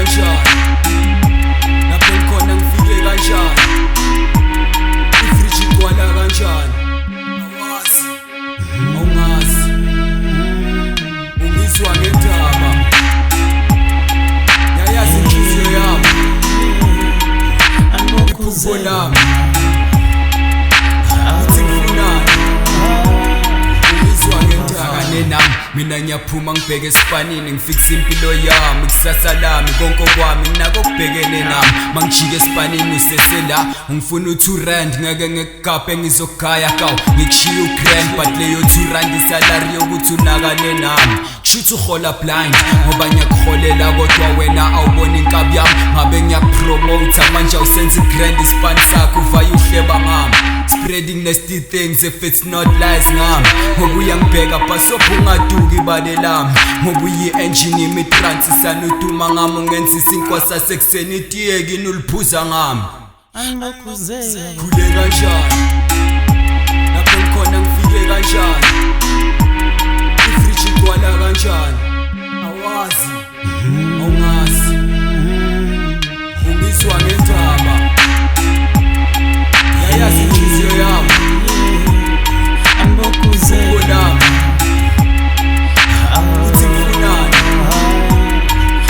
kanjani lapho ngikhona ngifike kanjani ifriji igcwala kanjani awazi awungazi ungizwa ngendaba yayazi inhliziyo yami iphupho lami uthi ngifunani ungizwa ngendaba nami mina ngiyaphuma ngibheke esipanini ngifikisa impilo yami kusasa lami konke kwami nginako kubhekene nami mangijike esipanini usesela ungifuna u2 ngeke ngekugaphe ngizogaya kawu ngikushiya u-grand but leyo 2 isalary yokuthi unakane nami kushuthi uhola blind ngoba ngiyakholela kodwa wena awubona inkabi yami ngabe ngiyakupromote manje awusenza i-grand ispan sakho uvaye uhleba ngami spreading nasty things if it's not lies ngami ngoba uyangibheka bhasopho ungaduki ibane lami ngoba uyi-engine imi-trans isanuduma ngami ungenzisa inkwasa sekuseni itiyeki inuliphuza ngami khule kanjani lapho ngikhona ngifike kanjani ifriji igcwala kanjani awazi awungazi ungizwa ngendaba yayazi inhliziyo yami iphupho lami uthi ngifunani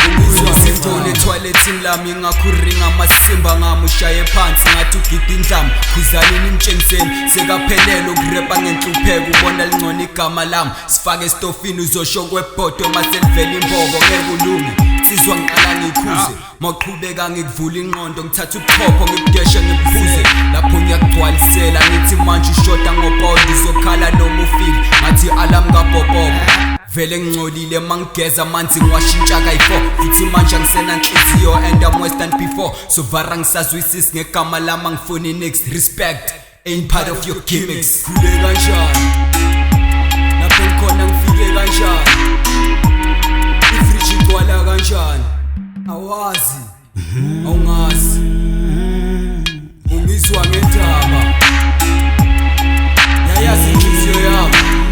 ungizwa ngendaba etoiletini lami ngakhuringa amasimba ngami ushaye phansi ngathi ugida indlama khuzanini imtshengiseni sekaphelele ukurepa ngenhlupheko ubona lingcono igama lami sifake estofini uzosho kwebhodo maselivela imbobo ngeke ulunge sizwa ngiqala ngikhuze maqhubeka ngikuvula ingqondo ngithatha uphopho ngikudeshe ngiphuze lapho ngiyakugcwalisela ngithi manje ushoda ngobhawu uzokhala noma ufike ngathi alarm kaBobobo vele ngingcolile mangigeza amanzi ngiwashintsha kayi4 futhi manje angisena inhliziyo and I'm worse than before so vara ngisazwisisi ngegama lami ngifuni next respect ain't part of your gimmicks khule kanjani lapho ngikhona ngifike kanjani ifriji igcwala kanjani awazi awungazi ungizwa ngendaba yayazi inhliziyo yami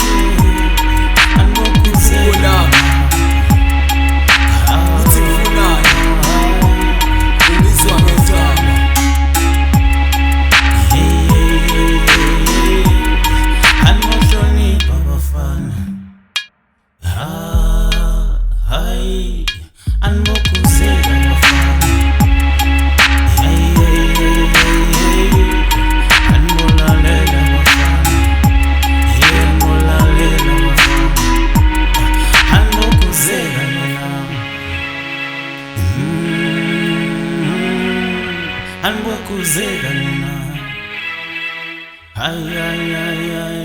iphupho lami uthi ngifunani ungizwa ngendaba anohlonipha abafana hayi anibokuzela abafana anibolalela abafana yemolalela abafana anibokuzela nami anibokuzela nami ay